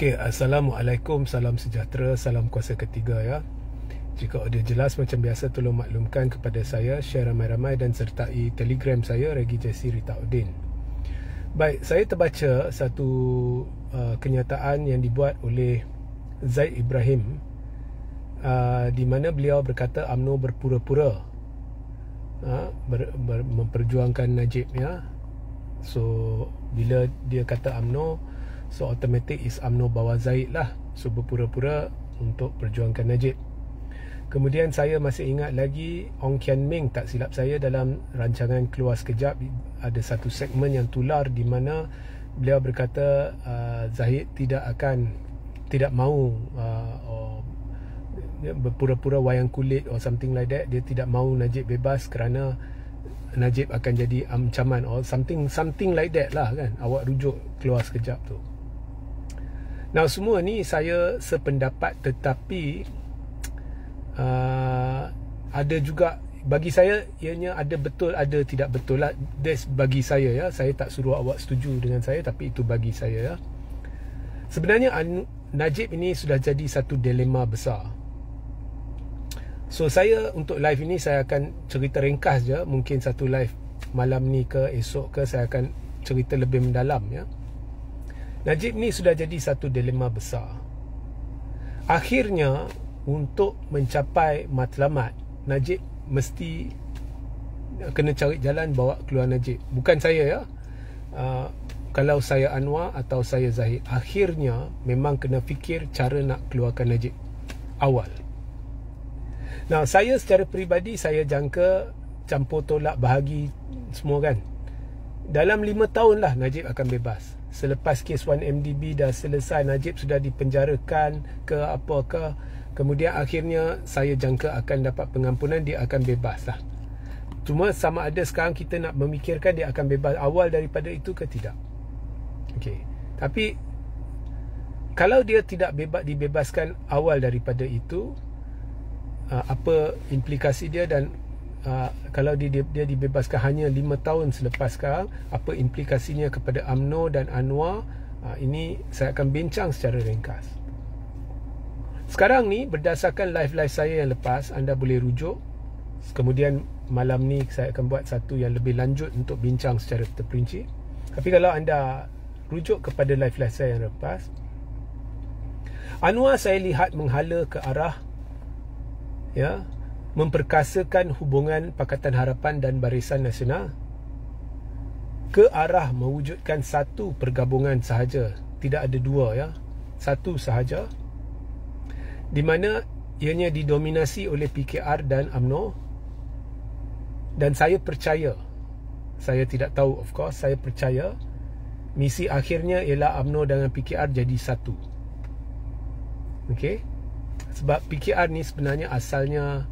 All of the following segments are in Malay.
Okey, Assalamualaikum, salam sejahtera, salam kuasa ketiga ya. Jika audio jelas macam biasa, tolong maklumkan kepada saya, share ramai-ramai dan sertai Telegram saya, Regi Jesse Ritauddin. Baik, saya terbaca satu kenyataan yang dibuat oleh Zaid Ibrahim, di mana beliau berkata UMNO berpura-pura memperjuangkan Najib ya. So bila dia kata UMNO, so automatic is UMNO bawah Zaid lah. So berpura-pura untuk perjuangkan Najib. Kemudian saya masih ingat lagi Ong Kian Ming, tak silap saya, dalam rancangan Keluar Sekejap ada satu segmen yang tular di mana beliau berkata Zahid tidak mahu berpura-pura wayang kulit or something like that. Dia tidak mahu Najib bebas kerana Najib akan jadi ancaman or something like that lah kan. Awak rujuk Keluar Sekejap tu. Now semua ni saya sependapat, tetapi ada juga bagi saya ianya ada betul ada tidak betul lah. That's bagi saya ya. Saya tak suruh awak setuju dengan saya, tapi itu bagi saya ya. Sebenarnya Najib ini sudah jadi satu dilema besar. So saya untuk live ini saya akan cerita ringkas je. Mungkin satu live malam ni ke esok ke saya akan cerita lebih mendalam ya. Najib ni sudah jadi satu dilema besar. Akhirnya untuk mencapai matlamat, Najib mesti kena cari jalan bawa keluar Najib. Bukan saya ya. Kalau saya Anwar atau saya Zahid, akhirnya memang kena fikir cara nak keluarkan Najib awal. Nah, saya secara peribadi saya jangka campur tolak bahagi semua kan. Dalam 5 tahun lah Najib akan bebas. Selepas kes 1MDB dah selesai, Najib sudah dipenjarakan ke apa ke, kemudian akhirnya saya jangka akan dapat pengampunan, dia akan bebas lah. Cuma sama ada sekarang kita nak memikirkan dia akan bebas awal daripada itu ke tidak. Okey. Tapi kalau dia tidak dibebaskan awal daripada itu, apa implikasi dia, dan kalau dia dibebaskan hanya 5 tahun selepas sekarang, apa implikasinya kepada UMNO dan Anwar? Ini saya akan bincang secara ringkas. Sekarang ni berdasarkan live saya yang lepas, anda boleh rujuk. Kemudian malam ni saya akan buat satu yang lebih lanjut untuk bincang secara terperinci. Tapi kalau anda rujuk kepada live saya yang lepas, Anwar saya lihat menghala ke arah ya, memperkasakan hubungan Pakatan Harapan dan Barisan Nasional ke arah mewujudkan satu pergabungan sahaja, tidak ada dua ya, satu sahaja, di mana ianya didominasi oleh PKR dan UMNO. Dan saya percaya, saya tidak tahu of course, saya percaya misi akhirnya ialah UMNO dengan PKR jadi satu. Okey, sebab PKR ni sebenarnya asalnya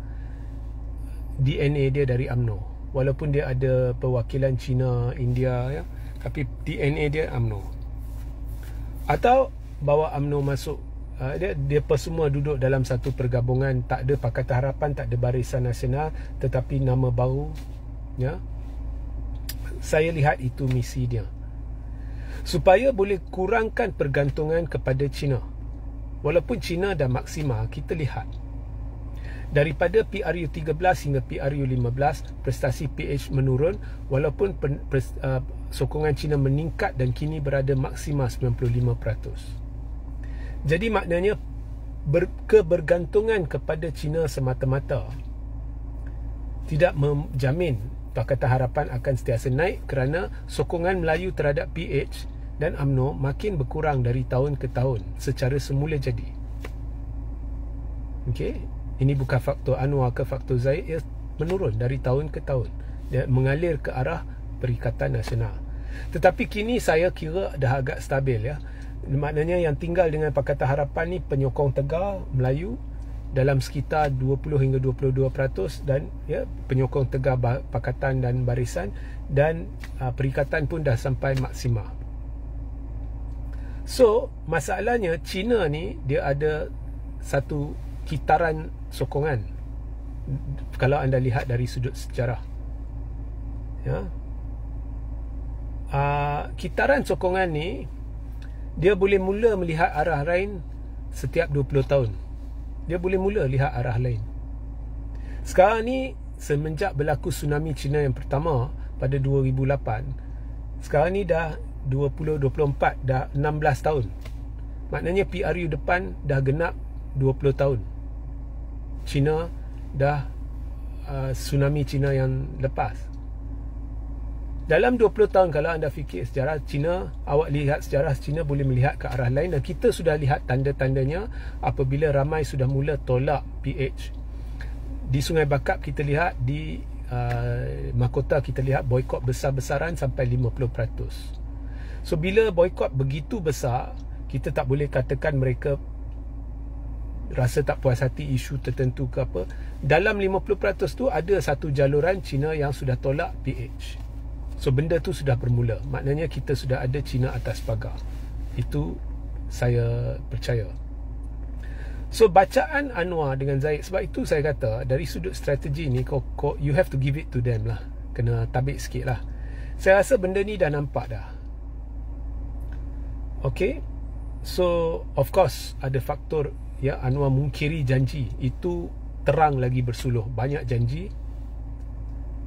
DNA dia dari UMNO. Walaupun dia ada perwakilan China, India ya, tapi DNA dia UMNO. Atau bawa UMNO masuk, dia semua duduk dalam satu pergabungan, tak ada Pakatan Harapan, tak ada Barisan Nasional, tetapi nama baru ya. Saya lihat itu misi dia, supaya boleh kurangkan pergantungan kepada China. Walaupun China dah maksimal, kita lihat daripada PRU 13 hingga PRU 15, prestasi PH menurun, walaupun sokongan China meningkat dan kini berada maksimal 95%. Jadi maknanya kebergantungan kepada China semata-mata tidak menjamin Pakatan Harapan akan sentiasa naik, kerana sokongan Melayu terhadap PH dan UMNO makin berkurang dari tahun ke tahun secara semula jadi. Okey. Ini bukan faktor Anwar ke faktor Zaid, ia menurun dari tahun ke tahun. Dia mengalir ke arah Perikatan Nasional. Tetapi kini saya kira dah agak stabil ya. Maknanya yang tinggal dengan Pakatan Harapan ni penyokong tegar Melayu dalam sekitar 20 hingga 22%, dan ya, penyokong tegar Pakatan dan Barisan, dan Perikatan pun dah sampai maksimal. So masalahnya China ni dia ada satu kitaran sokongan kalau anda lihat dari sudut sejarah ya. Kitaran sokongan ni dia boleh mula melihat arah lain setiap 20 tahun. Dia boleh mula lihat arah lain. Sekarang ni, semenjak berlaku tsunami China yang pertama pada 2008, sekarang ni dah 2024, dah 16 tahun. Maknanya PRU depan dah genap 20 tahun. China dah tsunami China yang lepas. Dalam 20 tahun, kalau anda fikir sejarah China, awak lihat sejarah China boleh melihat ke arah lain, dan kita sudah lihat tanda-tandanya apabila ramai sudah mula tolak PH. Di Sungai Bakap kita lihat, di mahkota kita lihat boikot besar-besaran sampai 50%. So bila boikot begitu besar, kita tak boleh katakan mereka rasa tak puas hati isu tertentu ke apa. Dalam 50% tu ada satu jaluran China yang sudah tolak PH. So benda tu sudah bermula. Maknanya kita sudah ada China atas pagar. Itu saya percaya. So bacaan Anwar dengan Zahid, sebab itu saya kata dari sudut strategi ni, you have to give it to them lah. Kena tabik sikit lah. Saya rasa benda ni dah nampak dah. Okay. So of course ada faktor ya, Anwar mungkiri janji. Itu terang lagi bersuluh. Banyak janji,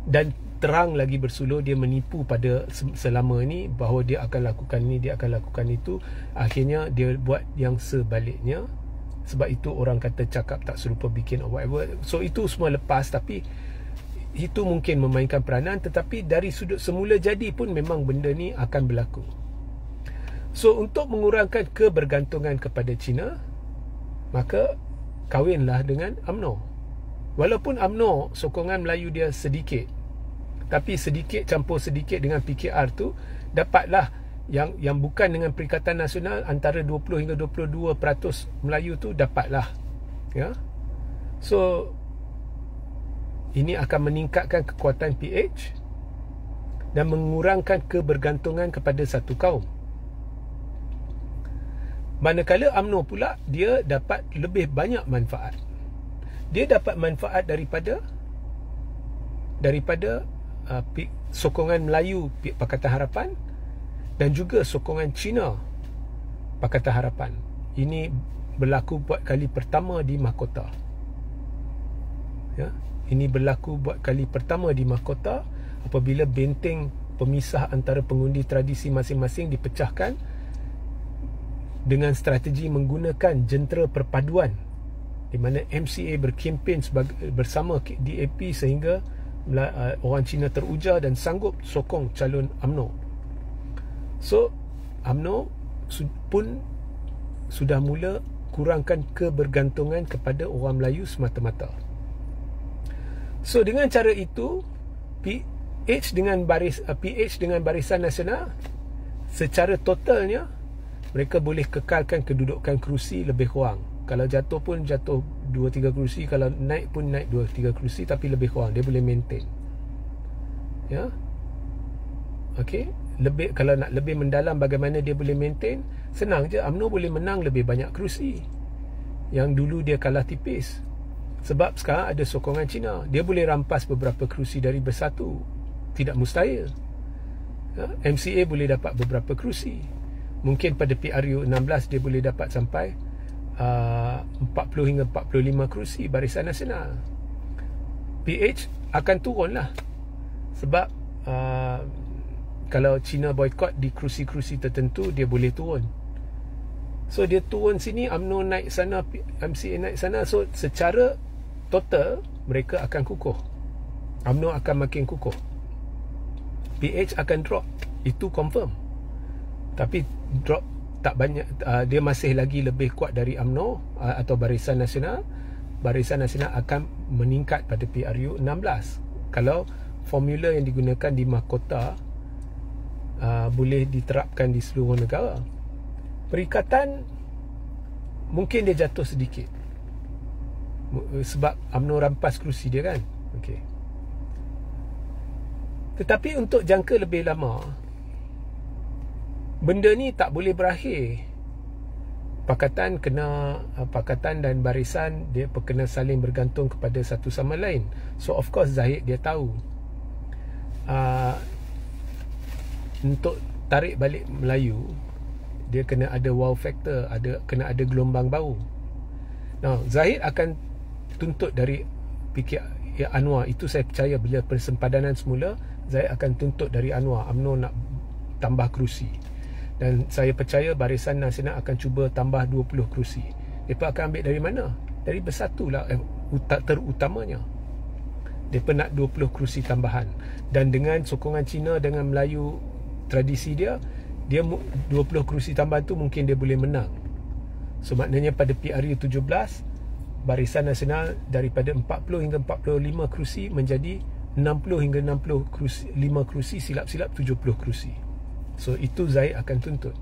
dan terang lagi bersuluh dia menipu pada selama ni bahawa dia akan lakukan ni, dia akan lakukan itu. Akhirnya dia buat yang sebaliknya. Sebab itu orang kata cakap tak serupa bikin or whatever. So itu semua lepas, tapi itu mungkin memainkan peranan. Tetapi dari sudut semula jadi pun memang benda ni akan berlaku. So untuk mengurangkan kebergantungan kepada China, maka kahwinlah dengan UMNO. Walaupun UMNO sokongan Melayu dia sedikit, tapi sedikit campur sedikit dengan PKR tu, dapatlah yang bukan dengan Perikatan Nasional, antara 20 hingga 22% Melayu tu dapatlah. Ya. So ini akan meningkatkan kekuatan PH dan mengurangkan kebergantungan kepada satu kaum. Manakala UMNO pula, dia dapat lebih banyak manfaat. Dia dapat manfaat daripada sokongan Melayu Pakatan Harapan dan juga sokongan Cina Pakatan Harapan. Ini berlaku buat kali pertama di mahkota. Ya, ini berlaku buat kali pertama di mahkota apabila benteng pemisah antara pengundi tradisi masing-masing dipecahkan dengan strategi menggunakan jentera perpaduan, di mana MCA berkempen bersama DAP sehingga orang Cina terujar dan sanggup sokong calon UMNO. So UMNO pun sudah mula kurangkan kebergantungan kepada orang Melayu semata-mata. So dengan cara itu, PH dengan Barisan Nasional secara totalnya mereka boleh kekalkan kedudukan kerusi lebih kurang. Kalau jatuh pun jatuh 2-3 kerusi, kalau naik pun naik 2-3 kerusi, tapi lebih kurang dia boleh maintain. Ya. Okey, kalau nak lebih mendalam bagaimana dia boleh maintain, senang je. UMNO boleh menang lebih banyak kerusi yang dulu dia kalah tipis. Sebab sekarang ada sokongan Cina, dia boleh rampas beberapa kerusi dari Bersatu. Tidak mustahil. Ya? MCA boleh dapat beberapa kerusi. Mungkin pada PRU 16 dia boleh dapat sampai 40 hingga 45 kerusi Barisan Nasional. PH akan turun lah. Sebab kalau China boikot di kerusi-kerusi tertentu, dia boleh turun. So dia turun sini, UMNO naik sana, MCA naik sana. So secara total mereka akan kukuh. UMNO akan makin kukuh. PH akan drop. Itu confirm. Tapi drop tak banyak, dia masih lagi lebih kuat dari UMNO atau Barisan Nasional. Barisan Nasional akan meningkat pada PRU 16 kalau formula yang digunakan di mahkota boleh diterapkan di seluruh negara. Perikatan mungkin dia jatuh sedikit sebab UMNO rampas kerusi dia kan. Okey. Tetapi untuk jangka lebih lama, benda ni tak boleh berakhir. Pakatan dan barisan dia kena saling bergantung kepada satu sama lain. So of course Zahid dia tahu untuk tarik balik Melayu dia kena ada wow factor, kena ada gelombang bau. Now Zahid akan tuntut dari fikir Anwar. Itu saya percaya bila persempadanan semula, Zahid akan tuntut dari Anwar, UMNO nak tambah kerusi. Dan saya percaya Barisan Nasional akan cuba tambah 20 kerusi. Mereka akan ambil dari mana? Dari Bersatu lah terutamanya. Mereka nak 20 kerusi tambahan. Dan dengan sokongan Cina, dengan Melayu tradisi dia 20 kerusi tambahan tu mungkin dia boleh menang. So maknanya pada PRU 17, Barisan Nasional daripada 40 hingga 45 kerusi menjadi 60 hingga 65 kerusi, silap-silap 70 kerusi. So itu Zahid akan tuntut.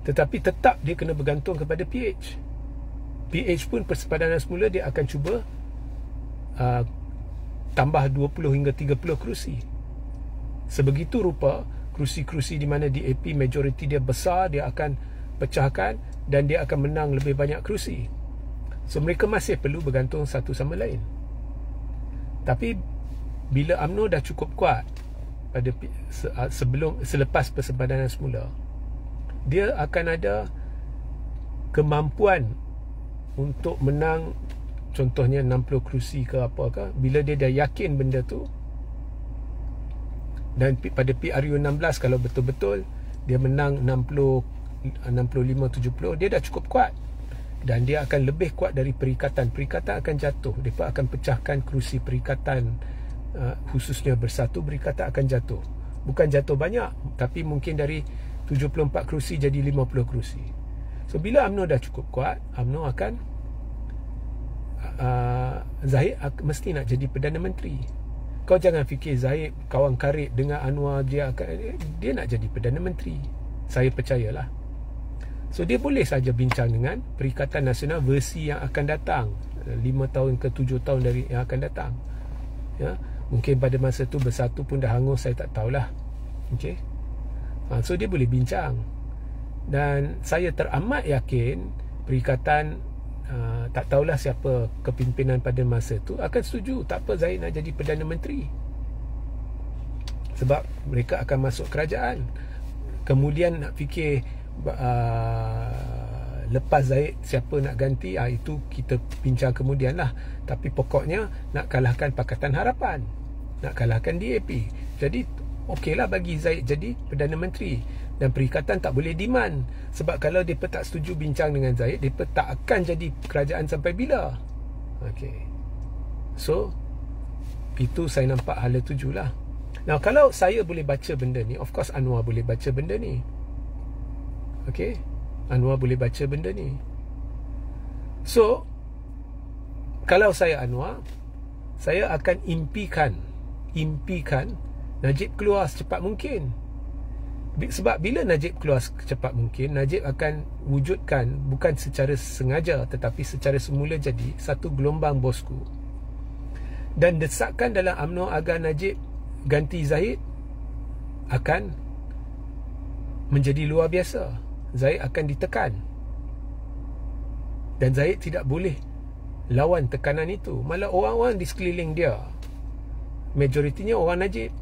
Tetapi tetap dia kena bergantung kepada PH. PH pun persempadanan semula dia akan cuba tambah 20 hingga 30 kerusi. Sebegitu rupa kerusi-kerusi di mana DAP majoriti dia besar, dia akan pecahkan dan dia akan menang lebih banyak kerusi. So mereka masih perlu bergantung satu sama lain. Tapi bila UMNO dah cukup kuat pada selepas persempadanan semula, dia akan ada kemampuan untuk menang, contohnya 60 kerusi ke apakah. Bila dia dah yakin benda tu, dan pada PRU 16 kalau betul-betul dia menang 65, 70, dia dah cukup kuat. Dan dia akan lebih kuat dari perikatan. Perikatan akan jatuh. Mereka akan pecahkan kerusi perikatan, khususnya Bersatu. Perikatan akan jatuh. Bukan jatuh banyak, tapi mungkin dari 74 kerusi jadi 50 kerusi. So bila UMNO dah cukup kuat, UMNO akan Zahid mesti nak jadi Perdana Menteri. Kau jangan fikir Zahid kawan karib dengan Anwar, dia nak jadi Perdana Menteri. Saya percayalah. So dia boleh saja bincang dengan Perikatan Nasional versi yang akan datang, 5 tahun ke 7 tahun dari yang akan datang. Ya, mungkin pada masa tu Bersatu pun dah hangus, saya tak tahulah. Okey. So dia boleh bincang. Dan saya teramat yakin Perikatan, tak tahulah siapa kepimpinan pada masa tu, akan setuju. Tak apa Zahid nak jadi Perdana Menteri, sebab mereka akan masuk kerajaan. Kemudian nak fikir lepas Zahid siapa nak ganti, itu kita bincang kemudian lah. Tapi pokoknya nak kalahkan Pakatan Harapan, nak kalahkan DAP. Jadi okeylah bagi Zahid jadi Perdana Menteri. Dan Perikatan tak boleh demand, sebab kalau mereka tak setuju bincang dengan Zahid, mereka tak akan jadi kerajaan sampai bila. Okay. So itu saya nampak hala tuju lah. Now kalau saya boleh baca benda ni, of course Anwar boleh baca benda ni. Okay, Anwar boleh baca benda ni. So kalau saya Anwar, saya akan impikan Najib keluar secepat mungkin. Sebab bila Najib keluar secepat mungkin, Najib akan wujudkan bukan secara sengaja tetapi secara semula jadi satu gelombang bosku. Dan desakan dalam UMNO agar Najib ganti Zahid akan menjadi luar biasa. Zahid akan ditekan. Dan Zahid tidak boleh lawan tekanan itu. Malah orang-orang di sekeliling dia, majoritinya orang Najib.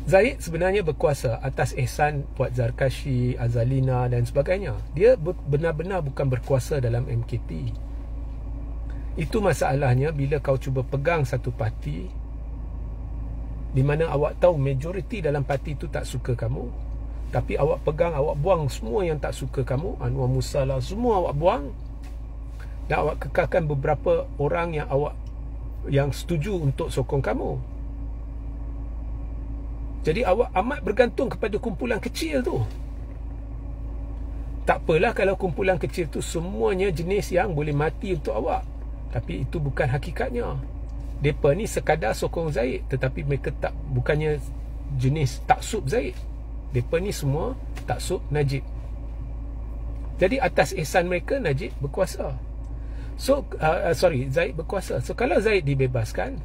Zahid sebenarnya berkuasa atas ihsan Puan Zarkashi, Azalina dan sebagainya. Dia benar-benar bukan berkuasa dalam MKP. Itu masalahnya bila kau cuba pegang satu parti di mana awak tahu majoriti dalam parti itu tak suka kamu, tapi awak pegang, awak buang semua yang tak suka kamu, Anwar Musa lah, semua awak buang, dan awak kekalkan beberapa orang yang setuju untuk sokong kamu. Jadi awak amat bergantung kepada kumpulan kecil tu. Tak apalah kalau kumpulan kecil tu semuanya jenis yang boleh mati untuk awak, tapi itu bukan hakikatnya. Mereka ni sekadar sokong Zahid, tetapi mereka bukannya jenis taksub Zahid. Mereka ni semua taksub Najib. Jadi atas ihsan mereka, Najib berkuasa. So Zahid berkuasa. So kalau Zahid dibebaskan,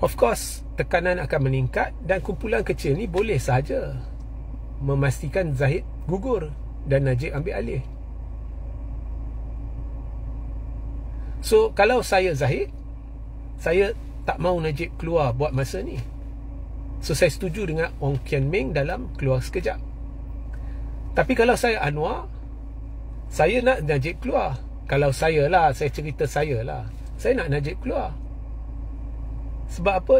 of course tekanan akan meningkat dan kumpulan kecil ni boleh sahaja memastikan Zahid gugur dan Najib ambil alih. So kalau saya Zahid, saya tak mau Najib keluar buat masa ni. So saya setuju dengan Ong Kian Meng dalam keluar sekejap. Tapi kalau saya Anwar, saya nak Najib keluar. Kalau saya lah, saya cerita saya lah, saya nak Najib keluar. Sebab apa?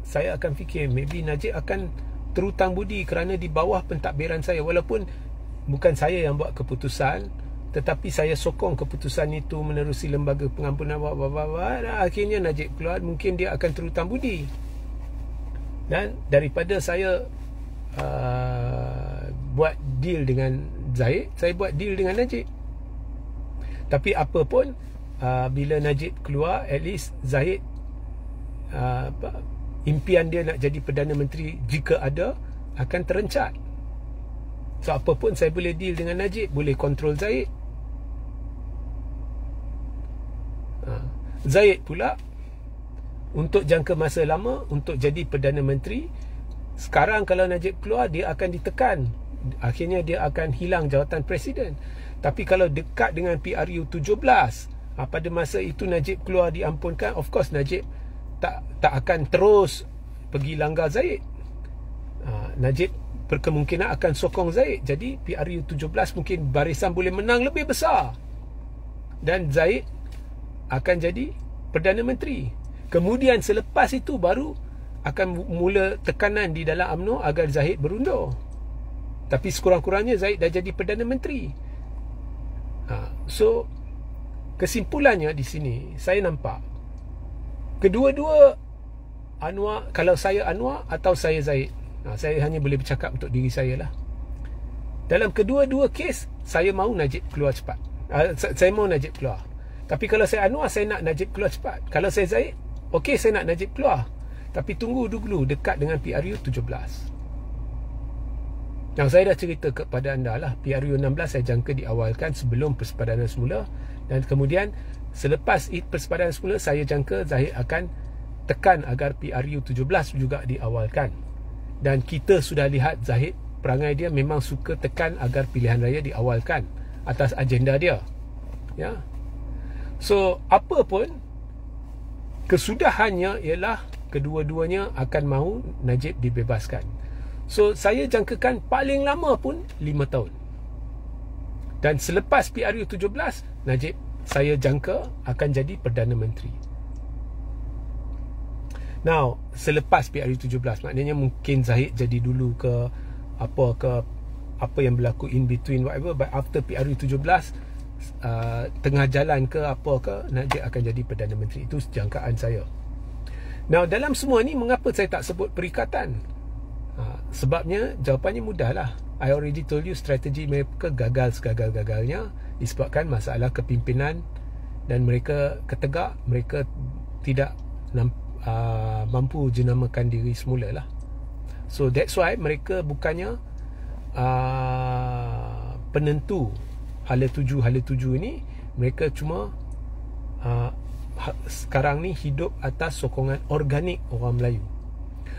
Saya akan fikir maybe Najib akan terhutang budi kerana di bawah pentadbiran saya. Walaupun bukan saya yang buat keputusan, tetapi saya sokong keputusan itu menerusi lembaga pengampunan. Akhirnya Najib keluar, mungkin dia akan terhutang budi. Dan daripada saya buat deal dengan Zahid, saya buat deal dengan Najib. Tapi apa pun, bila Najib keluar, at least Zahid impian dia nak jadi Perdana Menteri, jika ada, akan terencat. So apa pun saya boleh deal dengan Najib, boleh kontrol Zahid. Zahid pula untuk jangka masa lama untuk jadi Perdana Menteri. Sekarang kalau Najib keluar, dia akan ditekan, akhirnya dia akan hilang jawatan Presiden. Tapi kalau dekat dengan PRU 17, pada masa itu Najib keluar diampunkan, of course Najib tak akan terus pergi langgar Zahid. Najib berkemungkinan akan sokong Zahid. Jadi PRU 17 mungkin barisan boleh menang lebih besar, dan Zahid akan jadi Perdana Menteri. Kemudian selepas itu baru akan mula tekanan di dalam UMNO agar Zahid berundur. Tapi sekurang-kurangnya Zahid dah jadi Perdana Menteri. So kesimpulannya di sini, saya nampak kedua-dua Anwar, kalau saya Anwar atau saya Zahid, saya hanya boleh bercakap untuk diri saya lah. Dalam kedua-dua kes, saya mahu Najib keluar cepat. Saya mahu Najib keluar. Tapi kalau saya Anwar, saya nak Najib keluar cepat. Kalau saya Zahid, okey, saya nak Najib keluar, tapi tunggu dulu dekat dengan PRU 17. Yang saya dah cerita kepada anda lah, PRU 16 saya jangka diawalkan sebelum persepadanan semula, dan kemudian selepas persepadanan semula, saya jangka Zahid akan tekan agar PRU 17 juga diawalkan. Dan kita sudah lihat Zahid, perangai dia memang suka tekan agar pilihan raya diawalkan atas agenda dia. Ya. So apa pun, kesudahannya ialah kedua-duanya akan mahu Najib dibebaskan. So saya jangkakan paling lama pun 5 tahun. Dan selepas PRU 17, Najib saya jangka akan jadi Perdana Menteri. Now, selepas PRU 17, maknanya mungkin Zahid jadi dulu ke apa yang berlaku in between whatever, but after PRU 17, tengah jalan ke apa ke, Najib akan jadi Perdana Menteri. Itu jangkaan saya. Now, dalam semua ni, mengapa saya tak sebut perikatan? Sebabnya jawapannya mudah lah. I already told you, strategi mereka gagal segagal-gagalnya disebabkan masalah kepimpinan, dan mereka ketegak, mereka tidak mampu jenamakan diri semula lah. So that's why mereka bukannya penentu hala tuju ini, mereka cuma sekarang ni hidup atas sokongan organik orang Melayu.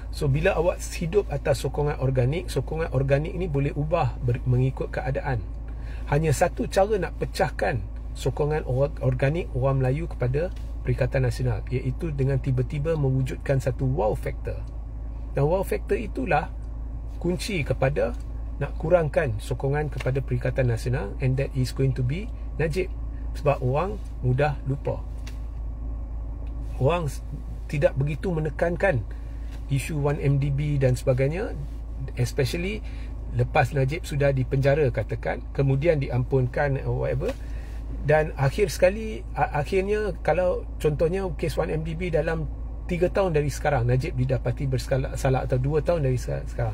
So bila awak hidup atas sokongan organik ni boleh ubah mengikut keadaan. Hanya satu cara nak pecahkan sokongan organik orang Melayu kepada Perikatan Nasional, iaitu dengan tiba-tiba mewujudkan satu wow factor. Dan wow factor itulah kunci kepada nak kurangkan sokongan kepada Perikatan Nasional, and that is going to be Najib. Sebab orang mudah lupa. Orang tidak begitu menekankan isu 1MDB dan sebagainya, especially lepas Najib sudah dipenjara katakan, kemudian diampunkan whatever, dan akhirnya kalau contohnya kes 1MDB dalam 3 tahun dari sekarang Najib didapati bersalah, atau 2 tahun dari sekarang,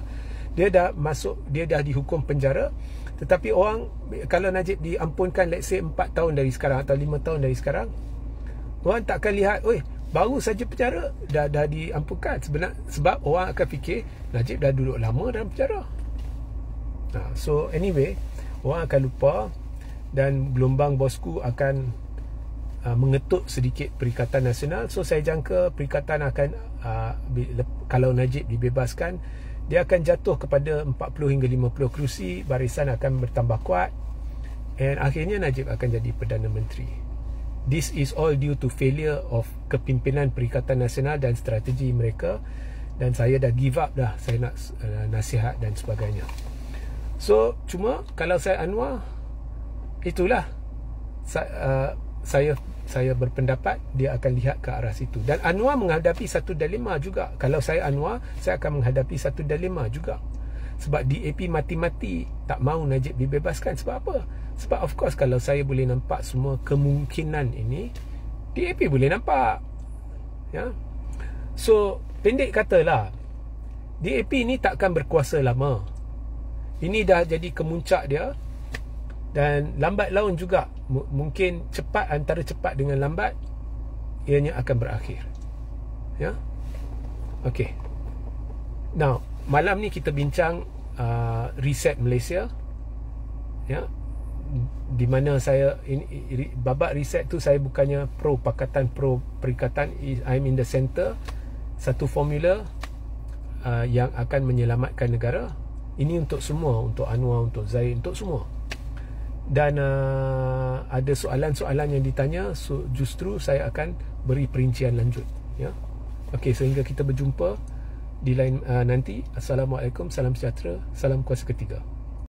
dia dah dihukum penjara. Tetapi orang, kalau Najib diampunkan let's say 4 tahun dari sekarang atau 5 tahun dari sekarang, orang takkan lihat, baru saja penjara dah diampunkan. Sebab orang akan fikir Najib dah duduk lama dalam penjara. So anyway, orang akan lupa, dan gelombang bosku akan mengetuk sedikit Perikatan Nasional. So saya jangka Perikatan akan kalau Najib dibebaskan, dia akan jatuh kepada 40 hingga 50 kerusi, barisan akan bertambah kuat, dan akhirnya Najib akan jadi Perdana Menteri. this is all due to failure of kepimpinan Perikatan Nasional dan strategi mereka, dan saya dah give up dah, saya nak nasihat dan sebagainya. So cuma kalau saya Anwar, itulah saya berpendapat dia akan lihat ke arah situ. Dan Anwar menghadapi satu dilema juga. Kalau saya Anwar, saya akan menghadapi satu dilema juga. Sebab DAP mati-mati tak mahu Najib dibebaskan. Sebab apa? Sebab of course kalau saya boleh nampak semua kemungkinan ini, DAP boleh nampak. Ya. So pendek katalah, DAP ni takkan berkuasa lama. Ini dah jadi kemuncak dia. Dan lambat laun juga, mungkin cepat, antara cepat dengan lambat, ianya akan berakhir. Ya. Okay. Now, malam ni kita bincang reset Malaysia. Ya. Di mana saya babak reset tu saya bukannya pro pakatan, pro perikatan. I'm in the center. Satu formula yang akan menyelamatkan negara. Ini untuk semua, untuk Anwar, untuk Zahid, untuk semua. Dan ada soalan-soalan yang ditanya, so justru saya akan beri perincian lanjut. Ya. Okey, sehingga kita berjumpa di lain nanti. Assalamualaikum, salam sejahtera, salam kuasa ketiga.